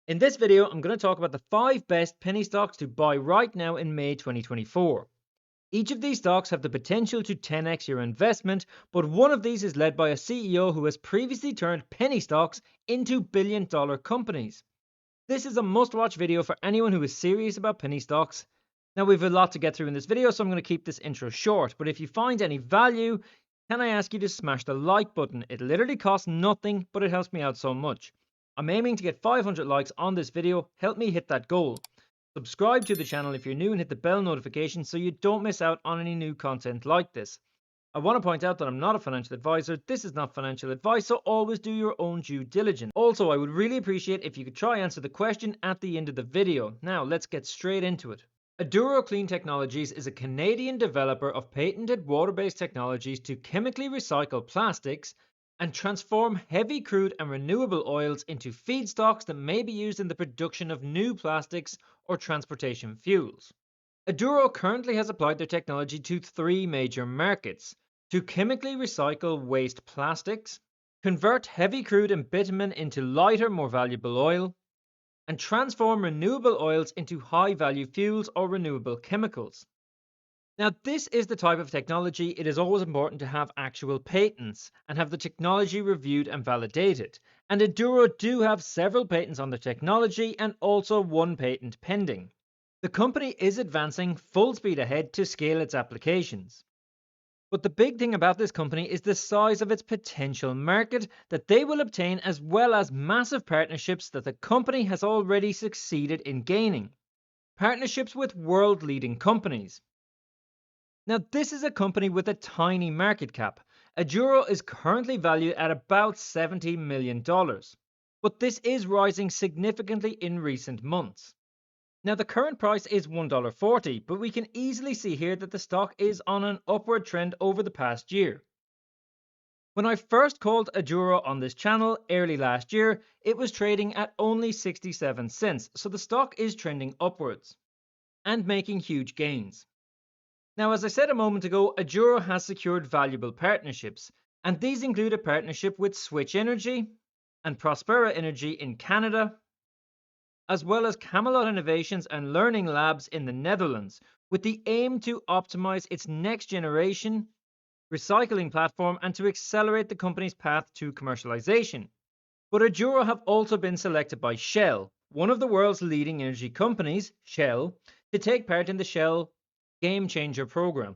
In this video, I'm going to talk about the 5 best penny stocks to buy right now in May 2024. Each of these stocks have the potential to 10x your investment, but one of these is led by a CEO who has previously turned penny stocks into billion-dollar companies. This is a must-watch video for anyone who is serious about penny stocks. Now, we have a lot to get through in this video, so I'm going to keep this intro short, but if you find any value, can I ask you to smash the like button? It literally costs nothing, but it helps me out so much. I'm aiming to get 500 likes on this video. Help me hit that goal. Subscribe to the channel if you're new and hit the bell notification so you don't miss out on any new content like this. I want to point out that I'm not a financial advisor. This is not financial advice, so always do your own due diligence. Also, I would really appreciate if you could try answer the question at the end of the video. Now, let's get straight into it. Aduro Clean Technologies is a Canadian developer of patented water-based technologies to chemically recycle plastics and transform heavy crude and renewable oils into feedstocks that may be used in the production of new plastics or transportation fuels. Aduro currently has applied their technology to 3 major markets: to chemically recycle waste plastics, convert heavy crude and bitumen into lighter, more valuable oil, and transform renewable oils into high-value fuels or renewable chemicals. Now, this is the type of technology it is always important to have actual patents and have the technology reviewed and validated. And Aduro do have several patents on their technology and also 1 patent pending. The company is advancing full speed ahead to scale its applications. But the big thing about this company is the size of its potential market that they will obtain, as well as massive partnerships that the company has already succeeded in gaining. Partnerships with world-leading companies. Now, this is a company with a tiny market cap. Aduro is currently valued at about $70 million, but this is rising significantly in recent months. Now, the current price is $1.40, but we can easily see here that the stock is on an upward trend over the past year. When I first called Aduro on this channel early last year, it was trading at only 67 cents, so the stock is trending upwards and making huge gains. Now, as I said a moment ago, Aduro has secured valuable partnerships, and these include a partnership with Switch Energy and Prospera Energy in Canada, as well as Camelot Innovations and Learning Labs in the Netherlands, with the aim to optimize its next generation recycling platform and to accelerate the company's path to commercialization. But Aduro have also been selected by Shell, one of the world's leading energy companies, Shell, to take part in the Shell Game Changer program.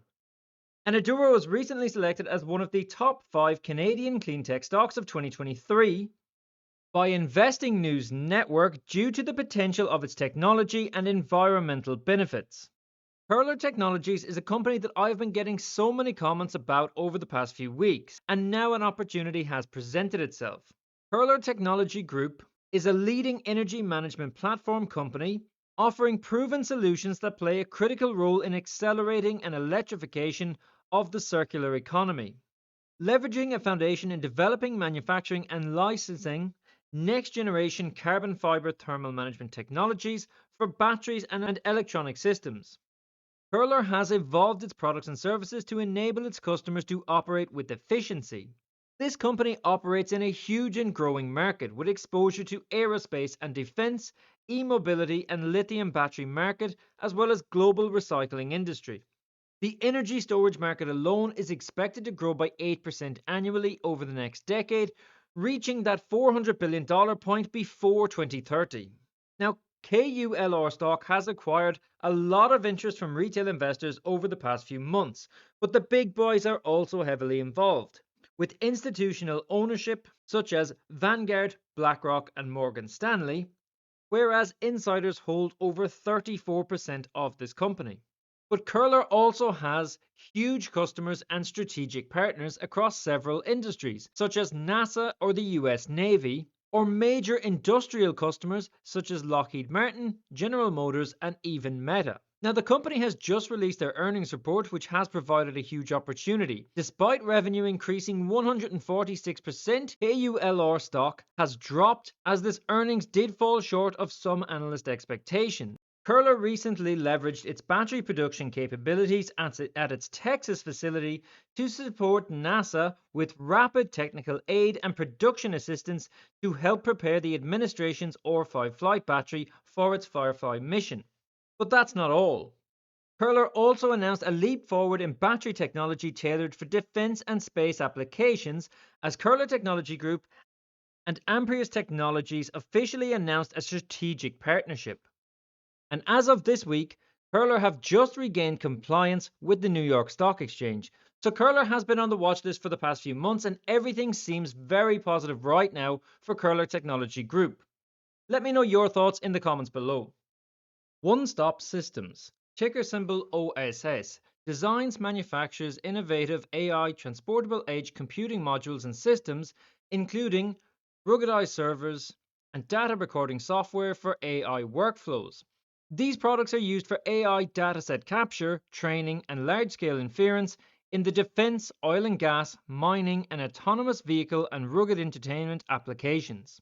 And Aduro was recently selected as one of the top 5 Canadian clean tech stocks of 2023 by Investing News Network due to the potential of its technology and environmental benefits. KULR Technologies is a company that I've been getting so many comments about over the past few weeks, and now an opportunity has presented itself. KULR Technology Group is a leading energy management platform company offering proven solutions that play a critical role in accelerating an electrification of the circular economy, leveraging a foundation in developing, manufacturing, and licensing next-generation carbon fiber thermal management technologies for batteries and electronic systems. KULR has evolved its products and services to enable its customers to operate with efficiency. This company operates in a huge and growing market with exposure to aerospace and defense, e-mobility and lithium battery market, as well as global recycling industry. The energy storage market alone is expected to grow by 8% annually over the next decade, reaching that $400 billion point before 2030. Now, KULR stock has acquired a lot of interest from retail investors over the past few months, but the big boys are also heavily involved, with institutional ownership such as Vanguard, BlackRock, and Morgan Stanley, whereas insiders hold over 34% of this company. But KULR also has huge customers and strategic partners across several industries, such as NASA or the US Navy, or major industrial customers such as Lockheed Martin, General Motors, and even Meta. Now, the company has just released their earnings report, which has provided a huge opportunity. Despite revenue increasing 146%, KULR stock has dropped as this earnings did fall short of some analyst expectations. KULR recently leveraged its battery production capabilities at its Texas facility to support NASA with rapid technical aid and production assistance to help prepare the administration's R5 flight battery for its Firefly mission. But that's not all. KULR also announced a leap forward in battery technology tailored for defense and space applications as KULR Technology Group and Amprius Technologies officially announced a strategic partnership. And as of this week, KULR have just regained compliance with the New York Stock Exchange. So KULR has been on the watch list for the past few months, and everything seems very positive right now for KULR Technology Group. Let me know your thoughts in the comments below. One Stop Systems, ticker symbol OSS, designs, manufactures innovative AI transportable edge computing modules and systems, including ruggedized servers and data recording software for AI workflows. These products are used for AI dataset capture, training, and large-scale inference in the defense, oil and gas, mining, and autonomous vehicle and rugged entertainment applications.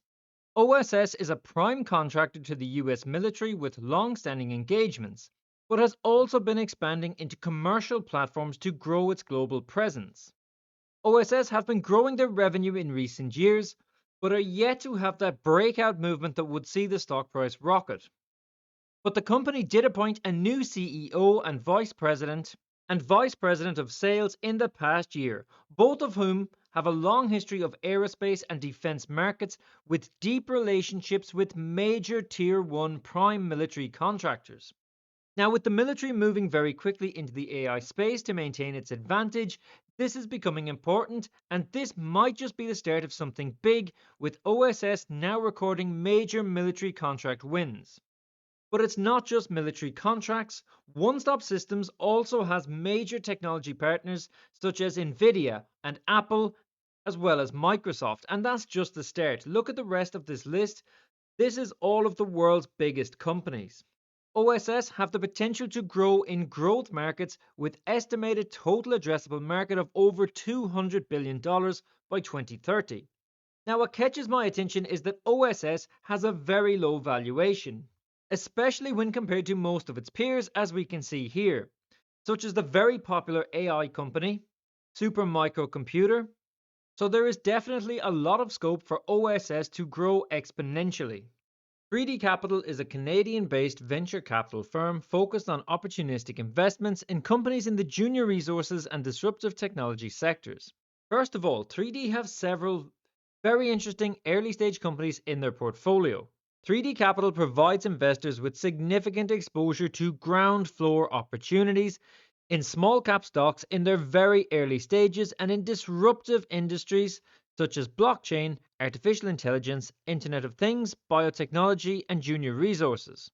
OSS is a prime contractor to the US military with long-standing engagements, but has also been expanding into commercial platforms to grow its global presence. OSS have been growing their revenue in recent years, but are yet to have that breakout movement that would see the stock price rocket. But the company did appoint a new CEO and vice president of sales in the past year, both of whom have a long history of aerospace and defense markets with deep relationships with major Tier 1 prime military contractors. Now, with the military moving very quickly into the AI space to maintain its advantage, this is becoming important, and this might just be the start of something big, with OSS now recording major military contract wins. But it's not just military contracts. One Stop Systems also has major technology partners such as Nvidia and Apple, as well as Microsoft. And that's just the start. Look at the rest of this list. This is all of the world's biggest companies. OSS have the potential to grow in growth markets with estimated total addressable market of over $200 billion by 2030. Now, what catches my attention is that OSS has a very low valuation, especially when compared to most of its peers, as we can see here, such as the very popular AI company, Supermicro. So there is definitely a lot of scope for OSS to grow exponentially. 3D Capital is a Canadian-based venture capital firm focused on opportunistic investments in companies in the junior resources and disruptive technology sectors. First of all, 3D have several very interesting early-stage companies in their portfolio. 3D Capital provides investors with significant exposure to ground floor opportunities in small cap stocks in their very early stages and in disruptive industries such as blockchain, artificial intelligence, Internet of Things, biotechnology, and junior resources.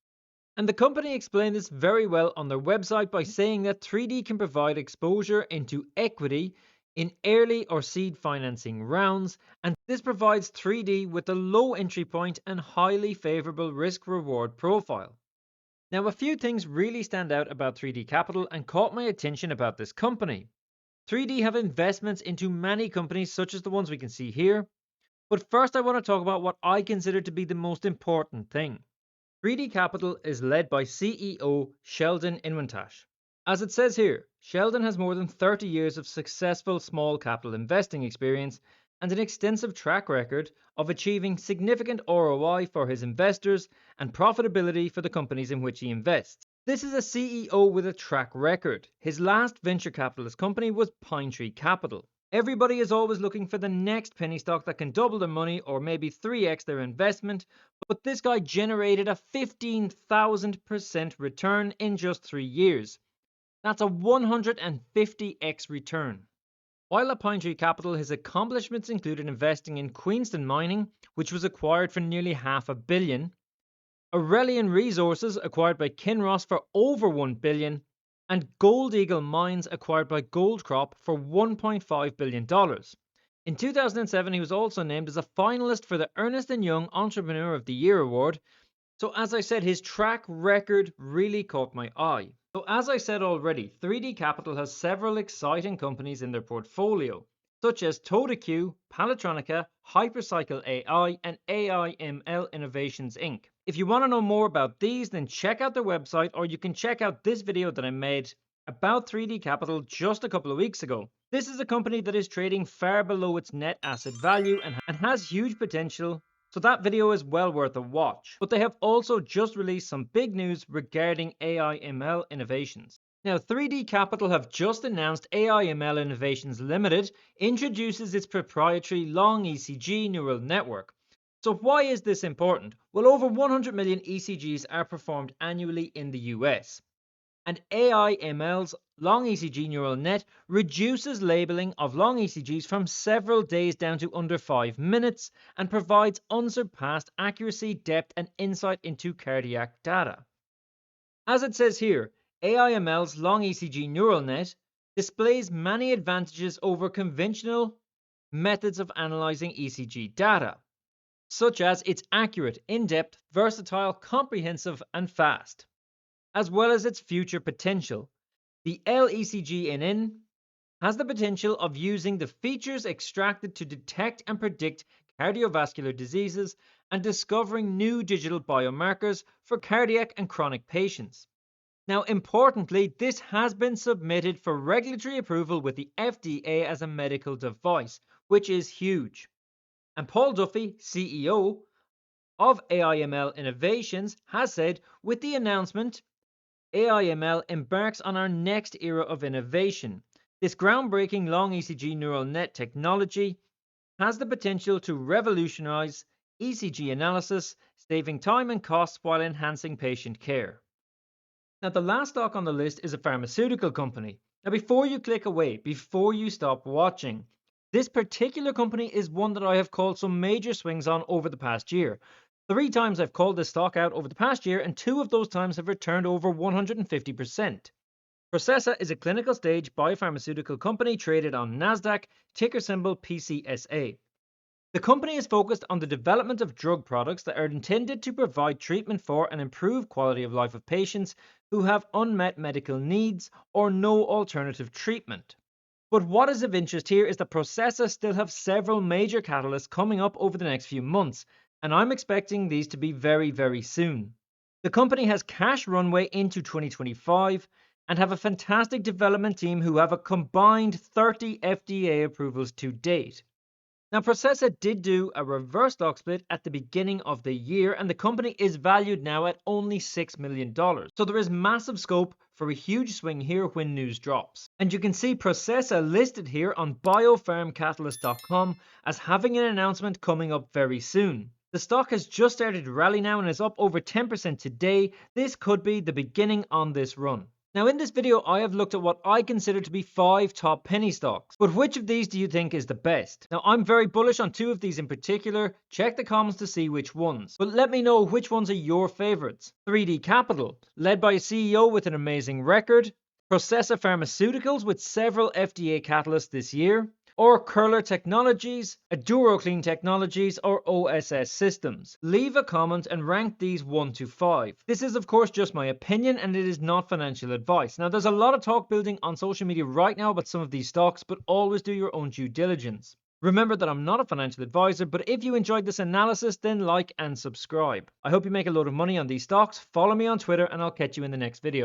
And the company explained this very well on their website by saying that 3D can provide exposure into equity in early or seed financing rounds, and this provides 3D with a low entry point and highly favorable risk-reward profile. Now, a few things really stand out about 3D Capital and caught my attention about this company. 3D have investments into many companies such as the ones we can see here, but first I want to talk about what I consider to be the most important thing. 3D Capital is led by CEO Sheldon Inwentash. As it says here, Sheldon has more than 30 years of successful small capital investing experience and an extensive track record of achieving significant ROI for his investors and profitability for the companies in which he invests. This is a CEO with a track record. His last venture capitalist company was Pinetree Capital. Everybody is always looking for the next penny stock that can double their money or maybe 3x their investment, but this guy generated a 15,000% return in just 3 years. That's a 150x return. While at Pinetree Capital, his accomplishments included investing in Queenston Mining, which was acquired for nearly $500 million, Aurelian Resources acquired by Kinross for over $1 billion, and Gold Eagle Mines acquired by Goldcrop for $1.5 billion. In 2007, he was also named as a finalist for the Ernst & Young Entrepreneur of the Year award. So as I said, his track record really caught my eye. So as I said already, 3D Capital has several exciting companies in their portfolio, such as TotaQ, Palatronica, Hypercycle AI, and AIML Innovations Inc. If you want to know more about these, then check out their website, or you can check out this video that I made about 3D Capital just a couple of weeks ago. This is a company that is trading far below its net asset value and has huge potential, so that video is well worth a watch. But they have also just released some big news regarding AI ML innovations. Now, 3D Capital have just announced AI ML Innovations Limited introduces its proprietary long ECG neural network. So why is this important? Well, over 100 million ECGs are performed annually in the US. And AI ML's long ECG neural net reduces labeling of long ECGs from several days down to under 5 minutes and provides unsurpassed accuracy, depth, and insight into cardiac data. As it says here, AI ML's long ECG neural net displays many advantages over conventional methods of analyzing ECG data, such as its accurate, in-depth, versatile, comprehensive, and fast, as well as its future potential. The LECG-NN has the potential of using the features extracted to detect and predict cardiovascular diseases and discovering new digital biomarkers for cardiac and chronic patients. Now, importantly, this has been submitted for regulatory approval with the FDA as a medical device, which is huge. And Paul Duffy, CEO of AIML Innovations, has said, with the announcement, AIML embarks on our next era of innovation. This groundbreaking long ECG neural net technology has the potential to revolutionize ECG analysis, saving time and costs while enhancing patient care. Now, the last stock on the list is a pharmaceutical company. Now, before you click away, before you stop watching, this particular company is one that I have called some major swings on over the past year. 3 times I've called this stock out over the past year, and 2 of those times have returned over 150%. Processa is a clinical stage biopharmaceutical company traded on NASDAQ, ticker symbol PCSA. The company is focused on the development of drug products that are intended to provide treatment for and improve quality of life of patients who have unmet medical needs or no alternative treatment. But what is of interest here is that Processa still have several major catalysts coming up over the next few months, and I'm expecting these to be very, very soon. The company has cash runway into 2025 and have a fantastic development team who have a combined 30 FDA approvals to date. Now, Processa did do a reverse stock split at the beginning of the year, and the company is valued now at only $6 million. So there is massive scope for a huge swing here when news drops. And you can see Processa listed here on biopharmcatalyst.com as having an announcement coming up very soon. The stock has just started to rally now and is up over 10% today. This could be the beginning on this run. Now, in this video, I have looked at what I consider to be 5 top penny stocks. But which of these do you think is the best? Now, I'm very bullish on 2 of these in particular. Check the comments to see which ones. But let me know which ones are your favorites. 3D Capital, led by a CEO with an amazing record. Processa Pharmaceuticals with several FDA catalysts this year. Or KULR Technologies, Aduro Clean Technologies, or OSS Systems. Leave a comment and rank these 1 to 5. This is of course just my opinion and it is not financial advice. Now, there's a lot of talk building on social media right now about some of these stocks, but always do your own due diligence. Remember that I'm not a financial advisor, but if you enjoyed this analysis, then like and subscribe. I hope you make a load of money on these stocks. Follow me on Twitter and I'll catch you in the next video.